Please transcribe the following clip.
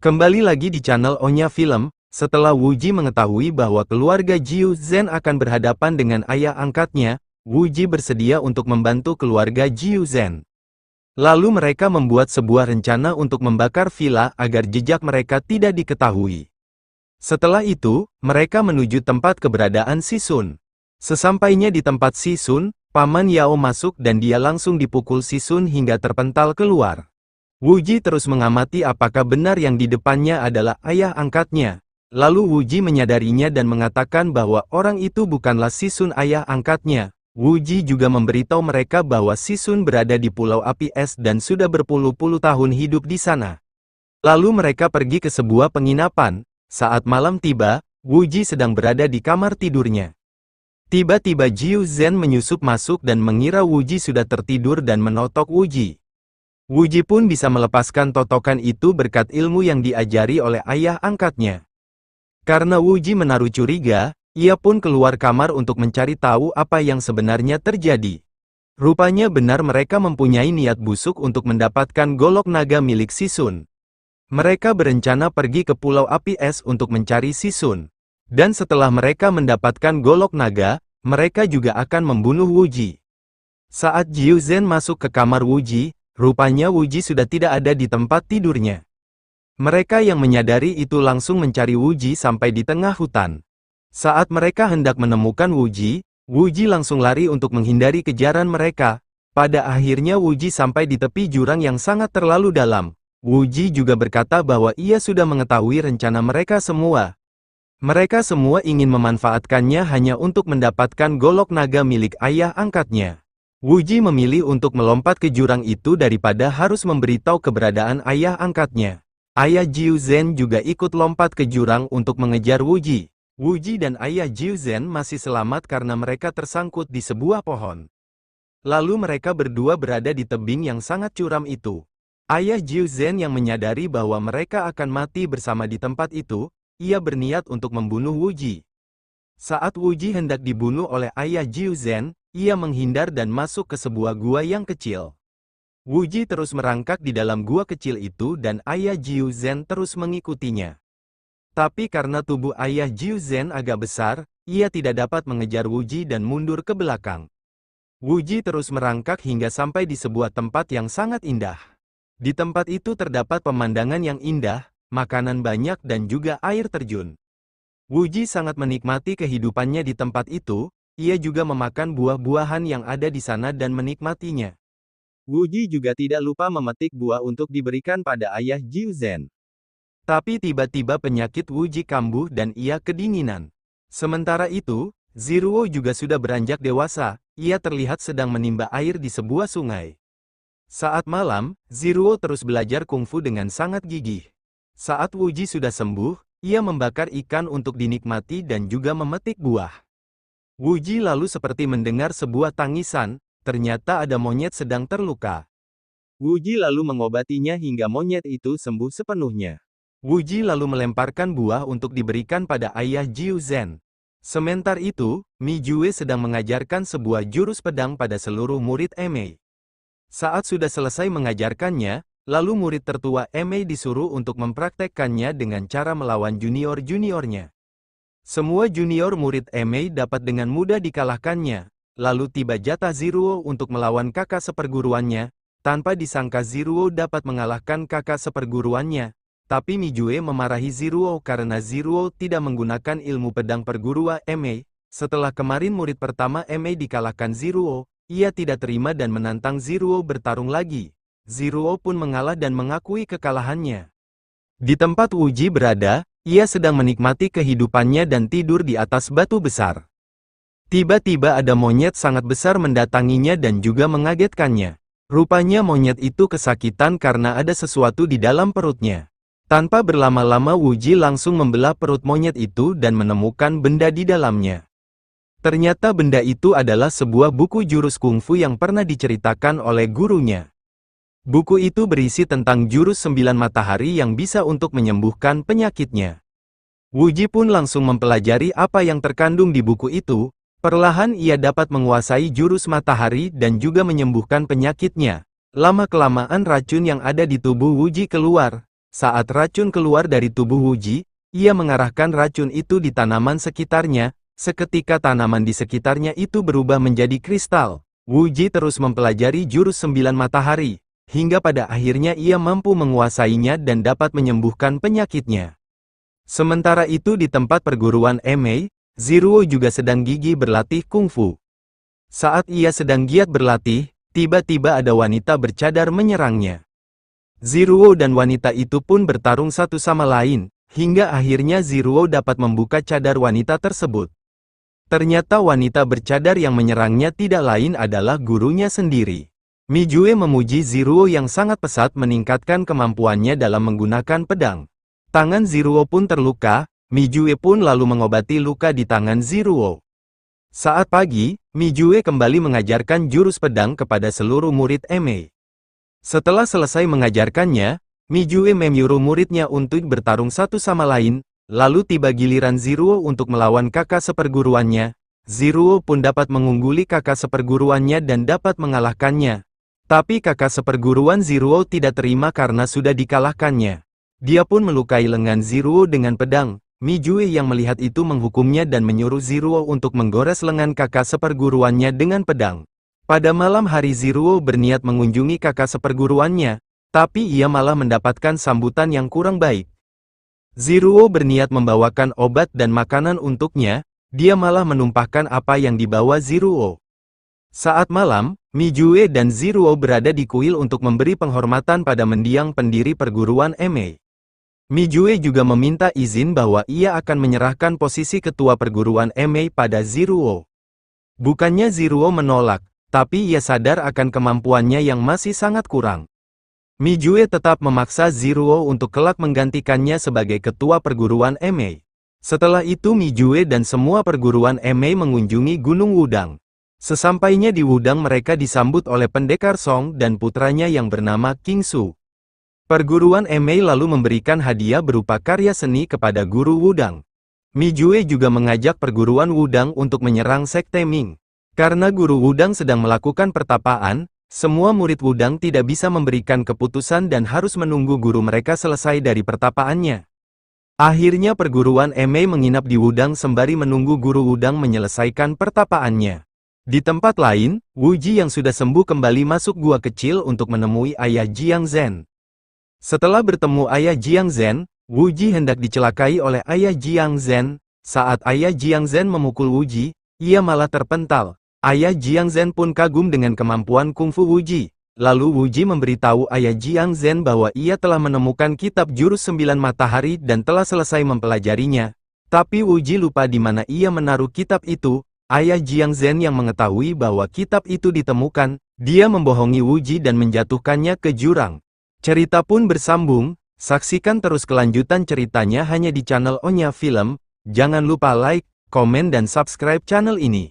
Kembali lagi di channel Onya Film, setelah Wuji mengetahui bahwa keluarga Jiu Zhen akan berhadapan dengan ayah angkatnya, Wuji bersedia untuk membantu keluarga Jiu Zhen. Lalu mereka membuat sebuah rencana untuk membakar villa agar jejak mereka tidak diketahui. Setelah itu, mereka menuju tempat keberadaan Si Sun. Sesampainya di tempat Si Sun, Paman Yao masuk dan dia langsung dipukul Si Sun hingga terpental keluar. Wuji terus mengamati apakah benar yang di depannya adalah ayah angkatnya. Lalu Wuji menyadarinya dan mengatakan bahwa orang itu bukanlah Si Sun ayah angkatnya. Wuji juga memberitahu mereka bahwa Si Sun berada di Pulau Api Es dan sudah berpuluh-puluh tahun hidup di sana. Lalu mereka pergi ke sebuah penginapan. Saat malam tiba, Wuji sedang berada di kamar tidurnya. Tiba-tiba Jiu Zhen menyusup masuk dan mengira Wuji sudah tertidur dan menotok Wuji. Wuji pun bisa melepaskan totokan itu berkat ilmu yang diajari oleh ayah angkatnya. Karena Wuji menaruh curiga, ia pun keluar kamar untuk mencari tahu apa yang sebenarnya terjadi. Rupanya benar mereka mempunyai niat busuk untuk mendapatkan golok naga milik Si Sun. Mereka berencana pergi ke Pulau Api Es untuk mencari Si Sun. Dan setelah mereka mendapatkan golok naga, mereka juga akan membunuh Wuji. Saat Jiu Zhen masuk ke kamar Wuji, rupanya Wuji sudah tidak ada di tempat tidurnya. Mereka yang menyadari itu langsung mencari Wuji sampai di tengah hutan. Saat mereka hendak menemukan Wuji, Wuji langsung lari untuk menghindari kejaran mereka. Pada akhirnya Wuji sampai di tepi jurang yang sangat terlalu dalam. Wuji juga berkata bahwa ia sudah mengetahui rencana mereka semua. Mereka semua ingin memanfaatkannya hanya untuk mendapatkan golok naga milik ayah angkatnya. Wuji memilih untuk melompat ke jurang itu daripada harus memberitahu keberadaan ayah angkatnya. Ayah Jiu Zhen juga ikut lompat ke jurang untuk mengejar Wuji. Wuji dan ayah Jiu Zhen masih selamat karena mereka tersangkut di sebuah pohon. Lalu mereka berdua berada di tebing yang sangat curam itu. Ayah Jiu Zhen yang menyadari bahwa mereka akan mati bersama di tempat itu, ia berniat untuk membunuh Wuji. Saat Wuji hendak dibunuh oleh ayah Jiu Zhen, ia menghindar dan masuk ke sebuah gua yang kecil. Wuji terus merangkak di dalam gua kecil itu dan ayah Jiu Zhen terus mengikutinya. Tapi karena tubuh ayah Jiu Zhen agak besar, ia tidak dapat mengejar Wuji dan mundur ke belakang. Wuji terus merangkak hingga sampai di sebuah tempat yang sangat indah. Di tempat itu terdapat pemandangan yang indah, makanan banyak dan juga air terjun. Wuji sangat menikmati kehidupannya di tempat itu. Ia juga memakan buah-buahan yang ada di sana dan menikmatinya. Wuji juga tidak lupa memetik buah untuk diberikan pada ayah Jiu Zhen. Tapi tiba-tiba penyakit Wuji kambuh dan ia kedinginan. Sementara itu, Ziruo juga sudah beranjak dewasa, ia terlihat sedang menimba air di sebuah sungai. Saat malam, Ziruo terus belajar kungfu dengan sangat gigih. Saat Wuji sudah sembuh, ia membakar ikan untuk dinikmati dan juga memetik buah. Wuji lalu seperti mendengar sebuah tangisan, ternyata ada monyet sedang terluka. Wuji lalu mengobatinya hingga monyet itu sembuh sepenuhnya. Wuji lalu melemparkan buah untuk diberikan pada ayah Jiu Zhen. Sementara itu, Mi Jue sedang mengajarkan sebuah jurus pedang pada seluruh murid Emei. Saat sudah selesai mengajarkannya, lalu murid tertua Emei disuruh untuk mempraktekkannya dengan cara melawan junior-juniornya. Semua junior murid Emei dapat dengan mudah dikalahkannya. Lalu tiba jatah Ziruo untuk melawan kakak seperguruannya. Tanpa disangka Ziruo dapat mengalahkan kakak seperguruannya. Tapi Mi Jue memarahi Ziruo karena Ziruo tidak menggunakan ilmu pedang perguruan Emei. Setelah kemarin murid pertama Emei dikalahkan Ziruo, ia tidak terima dan menantang Ziruo bertarung lagi. Ziruo pun mengalah dan mengakui kekalahannya. Di tempat Wuji berada, ia sedang menikmati kehidupannya dan tidur di atas batu besar. Tiba-tiba ada monyet sangat besar mendatanginya dan juga mengagetkannya. Rupanya monyet itu kesakitan karena ada sesuatu di dalam perutnya. Tanpa berlama-lama Wuji langsung membelah perut monyet itu dan menemukan benda di dalamnya. Ternyata benda itu adalah sebuah buku jurus kungfu yang pernah diceritakan oleh gurunya. Buku itu berisi tentang jurus 9 matahari yang bisa untuk menyembuhkan penyakitnya. Wuji pun langsung mempelajari apa yang terkandung di buku itu. Perlahan ia dapat menguasai jurus matahari dan juga menyembuhkan penyakitnya. Lama-kelamaan racun yang ada di tubuh Wuji keluar. Saat racun keluar dari tubuh Wuji, ia mengarahkan racun itu di tanaman sekitarnya. Seketika tanaman di sekitarnya itu berubah menjadi kristal. Wuji terus mempelajari jurus 9 matahari, hingga pada akhirnya ia mampu menguasainya dan dapat menyembuhkan penyakitnya. Sementara itu di tempat perguruan Emei, Ziruo juga sedang gigih berlatih kungfu. Saat ia sedang giat berlatih, tiba-tiba ada wanita bercadar menyerangnya. Ziruo dan wanita itu pun bertarung satu sama lain, hingga akhirnya Ziruo dapat membuka cadar wanita tersebut. Ternyata wanita bercadar yang menyerangnya tidak lain adalah gurunya sendiri. Mijue memuji Ziruo yang sangat pesat meningkatkan kemampuannya dalam menggunakan pedang. Tangan Ziruo pun terluka, Mijue pun lalu mengobati luka di tangan Ziruo. Saat pagi, Mijue kembali mengajarkan jurus pedang kepada seluruh murid Emei. Setelah selesai mengajarkannya, Mijue menyuruh muridnya untuk bertarung satu sama lain, lalu tiba giliran Ziruo untuk melawan kakak seperguruannya. Ziruo pun dapat mengungguli kakak seperguruannya dan dapat mengalahkannya. Tapi kakak seperguruan Ziruo tidak terima karena sudah dikalahkannya. Dia pun melukai lengan Ziruo dengan pedang. Mijue yang melihat itu menghukumnya dan menyuruh Ziruo untuk menggores lengan kakak seperguruannya dengan pedang. Pada malam hari Ziruo berniat mengunjungi kakak seperguruannya, tapi ia malah mendapatkan sambutan yang kurang baik. Ziruo berniat membawakan obat dan makanan untuknya, dia malah menumpahkan apa yang dibawa Ziruo. Saat malam, Mijue dan Ziruo berada di kuil untuk memberi penghormatan pada mendiang pendiri perguruan Emei. Mijue juga meminta izin bahwa ia akan menyerahkan posisi ketua perguruan Emei pada Ziruo. Bukannya Ziruo menolak, tapi ia sadar akan kemampuannya yang masih sangat kurang. Mijue tetap memaksa Ziruo untuk kelak menggantikannya sebagai ketua perguruan Emei. Setelah itu Mijue dan semua perguruan Emei mengunjungi Gunung Wudang. Sesampainya di Wudang mereka disambut oleh pendekar Song dan putranya yang bernama King Su. Perguruan Emei lalu memberikan hadiah berupa karya seni kepada guru Wudang. Mijue juga mengajak perguruan Wudang untuk menyerang Sekte Ming. Karena guru Wudang sedang melakukan pertapaan, semua murid Wudang tidak bisa memberikan keputusan dan harus menunggu guru mereka selesai dari pertapaannya. Akhirnya perguruan Emei menginap di Wudang sembari menunggu guru Wudang menyelesaikan pertapaannya. Di tempat lain, Wuji yang sudah sembuh kembali masuk gua kecil untuk menemui ayah Jiang Zhen. Setelah bertemu ayah Jiang Zhen, Wuji hendak dicelakai oleh ayah Jiang Zhen. Saat ayah Jiang Zhen memukul Wuji, ia malah terpental. Ayah Jiang Zhen pun kagum dengan kemampuan kungfu Wuji. Lalu Wuji memberitahu ayah Jiang Zhen bahwa ia telah menemukan kitab jurus 9 matahari dan telah selesai mempelajarinya. Tapi Wuji lupa di mana ia menaruh kitab itu. Ayah Jiang Zhen yang mengetahui bahwa kitab itu ditemukan, dia membohongi Wuji dan menjatuhkannya ke jurang. Cerita pun bersambung, saksikan terus kelanjutan ceritanya hanya di channel Onya Film. Jangan lupa like, komen dan subscribe channel ini.